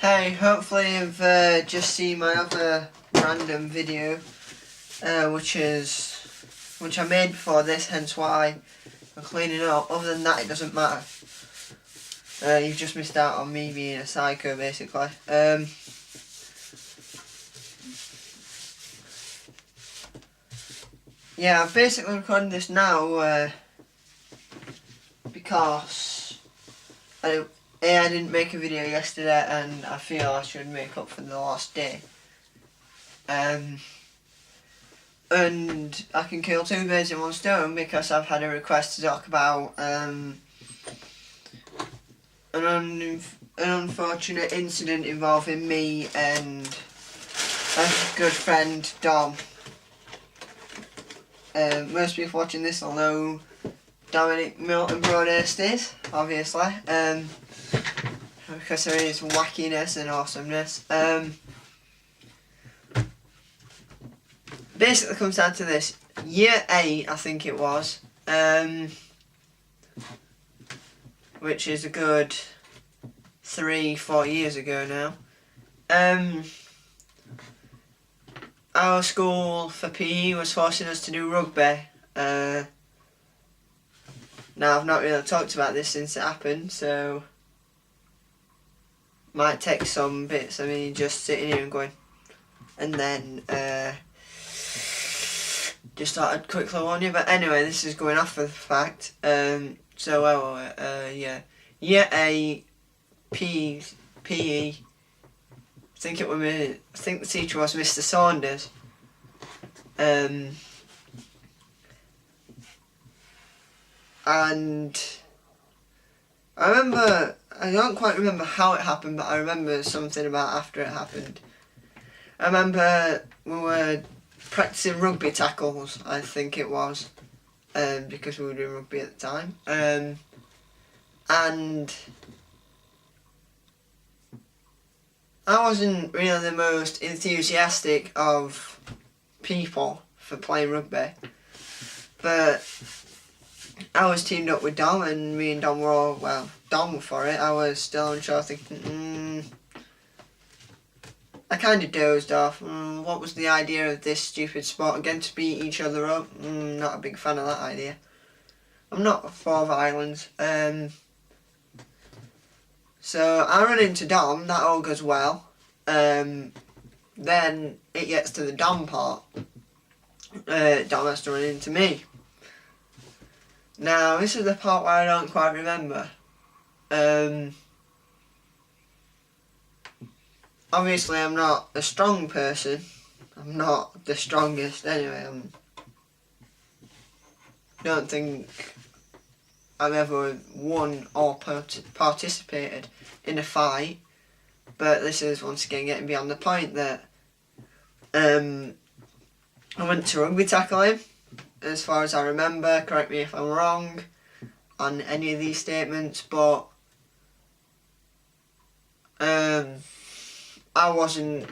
Hey, hopefully you've just seen my other random video, which I made before this, hence why I'm cleaning it up. Other than that, it doesn't matter. You've just missed out on me being a psycho, basically. Yeah, I'm basically recording this now because I didn't make a video yesterday, and I feel I should make up for the last day. And I can kill two birds in one stone because I've had a request to talk about an unfortunate incident involving me and a good friend, Dom. Most people watching this will know Dominic Milton Broadhurst is, obviously, because of his wackiness and awesomeness. Basically comes down to this. Year 8, I think it was, which is a good 3-4 years ago now. Our school for PE was forcing us to do rugby. Now, I've not really talked about this since it happened, so might take some bits of me just sitting here and going, and then just thought I'd quickly warn you. But anyway, this is going off for the fact. Yeah, year 8 PE. I think the teacher was Mr. Saunders. And I don't quite remember how it happened, but I remember something about after it happened. I remember we were practicing rugby tackles, I think it was, because we were doing rugby at the time. And I wasn't really the most enthusiastic of people for playing rugby, but I was teamed up with Dom, and me and Dom were all, well, Dom for it. I was still unsure, thinking, I kind of dozed off. What was the idea of this stupid sport again, to beat each other up? Not a big fan of that idea. I'm not for violence. So I run into Dom, that all goes well. Then it gets to the Dom part. Dom has to run into me. Now, this is the part where I don't quite remember. Obviously, I'm not a strong person. I'm not the strongest anyway. Don't think I've ever won or participated in a fight. But this is once again getting beyond the point that I went to rugby tackle him, as far as I remember. Correct me if I'm wrong on any of these statements, but I wasn't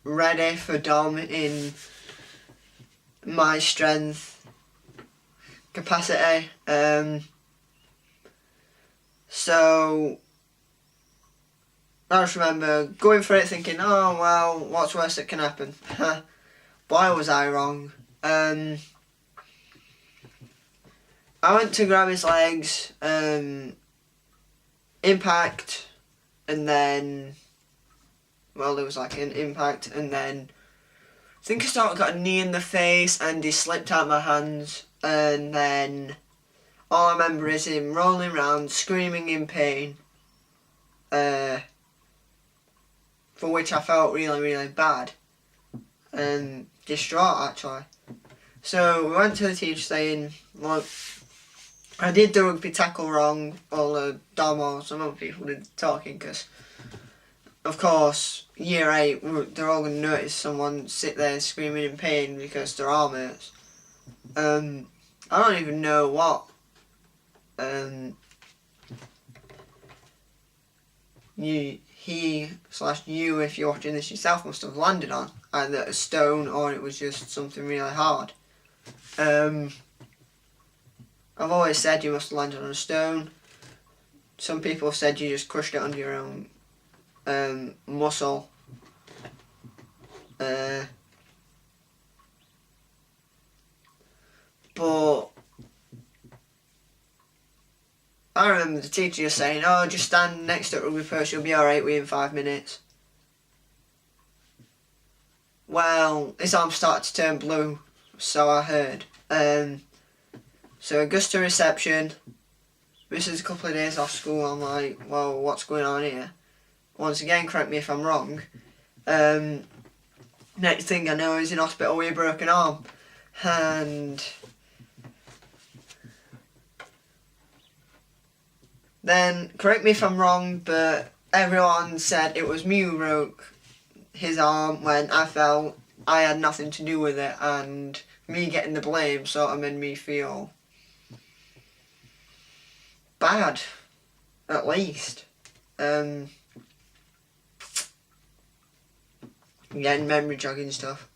ready for Dom in my strength capacity. So I just remember going for it thinking, oh well, what's worse that can happen? Boy, was I wrong. I went to grab his legs, impact, and then, well, there was like an impact, and then I think I sort of got a knee in the face, and he slipped out my hands, and then all I remember is him rolling around, screaming in pain, for which I felt really, really bad, and distraught actually. So we went to the teacher saying, look, I did the rugby tackle wrong, or Dom or some other people did talking, because of course year 8 they're all going to notice someone sit there screaming in pain because their arm hurts. I don't even know what he/you, if you're watching this yourself, must have landed on, either a stone or it was just something really hard. I've always said you must have landed on a stone. Some people have said you just crushed it under your own muscle. But I remember the teacher just saying, "Oh, just stand next to a rugby post, you'll be alright within 5 minutes." Well, his arm started to turn blue, so I heard. So I goes to reception. This is a couple of days off school. I'm like, well, what's going on here? Once again, correct me if I'm wrong. Next thing I know, he's in hospital with a broken arm. And then, correct me if I'm wrong, but everyone said it was me who broke his arm when I felt I had nothing to do with it, and me getting the blame sort of made me feel bad, at least. Again, memory jogging stuff.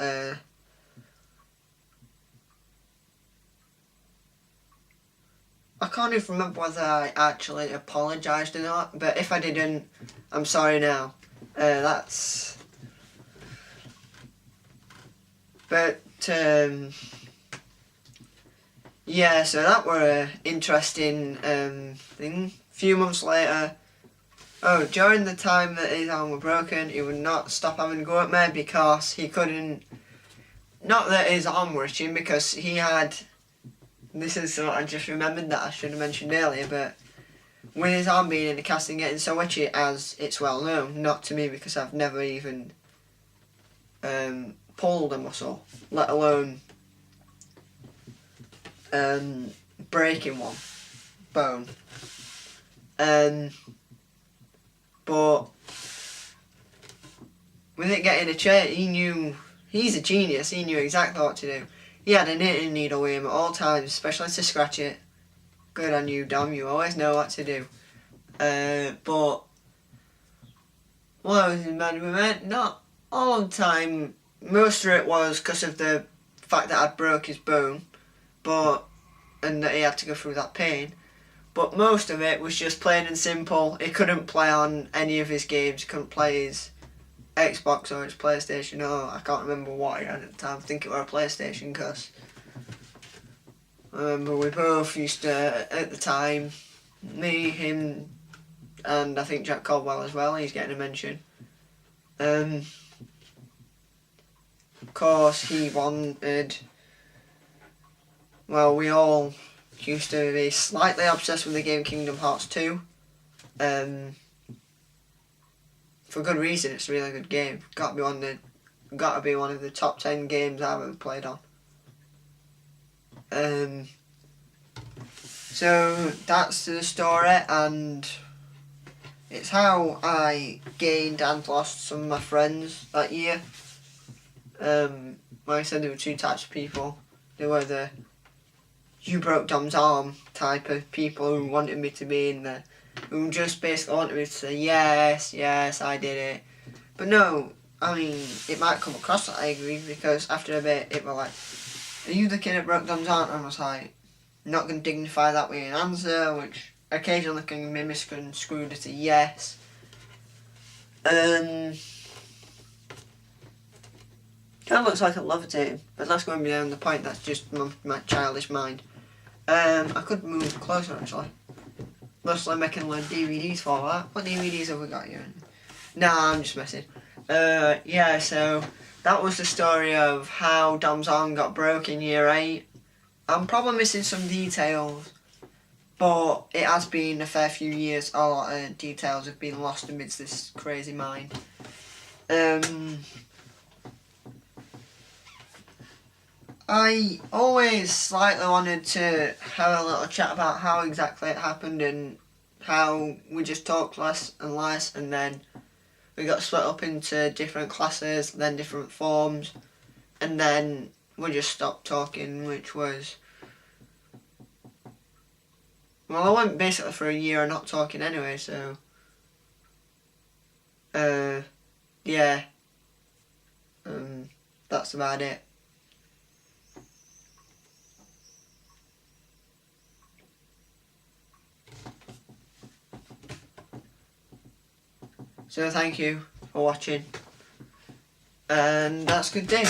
I can't even remember whether I actually apologised or not, but if I didn't, I'm sorry now. But, yeah, so that were an interesting thing. A few months later, during the time that his arm was broken, he would not stop having a go at me because he couldn't... Not that his arm was itching, because he had... This is what I just remembered that I should have mentioned earlier, but with his arm being in the cast and getting so itchy, as it's well known, not to me because I've never even pulled a muscle, let alone breaking one bone. But with it getting a change, he's a genius, he knew exactly what to do. He had a knitting needle with him at all times, especially to scratch it. Good on you, Dom, you always know what to do. But what was his man we met? Not all the time. Most of it was because of the fact that I broke his bone, and that he had to go through that pain. But most of it was just plain and simple. He couldn't play on any of his games. He couldn't play his Xbox or his PlayStation. I can't remember what he had at the time. I think it was a PlayStation, because I remember we both used to, at the time, me, him, and I think Jack Caldwell as well, he's getting a mention. Of course, he wanted... Well, we all used to be slightly obsessed with the game Kingdom Hearts 2. For good reason, it's a really good game. Got to be one of the top 10 games I've ever played on. So that's the story, and it's how I gained and lost some of my friends that year. Like I said, there were two types of people. There were the "you broke Dom's arm" type of people who wanted me to be in there, who just basically wanted me to say yes, I did it. But no, I mean, it might come across that I agree, because after a bit it was like, "Are you the kid that broke Dom's arm?" And I was like, not going to dignify that with an answer, which occasionally can be misconstrued as a yes. Kind of looks like a levitating, but that's going beyond the point. That's just my childish mind. I could move closer actually. Mostly making load DVDs for that. What DVDs have we got here? Nah, I'm just messing. Yeah, so that was the story of how Dom's arm got broken in year 8. I'm probably missing some details, but it has been a fair few years. A lot of details have been lost amidst this crazy mind. I always slightly wanted to have a little chat about how exactly it happened, and how we just talked less and less, and then we got split up into different classes, then different forms, and then we just stopped talking, which was... Well, I went basically for a year of not talking anyway, so... yeah. That's about it. So thank you for watching. And that's a good day.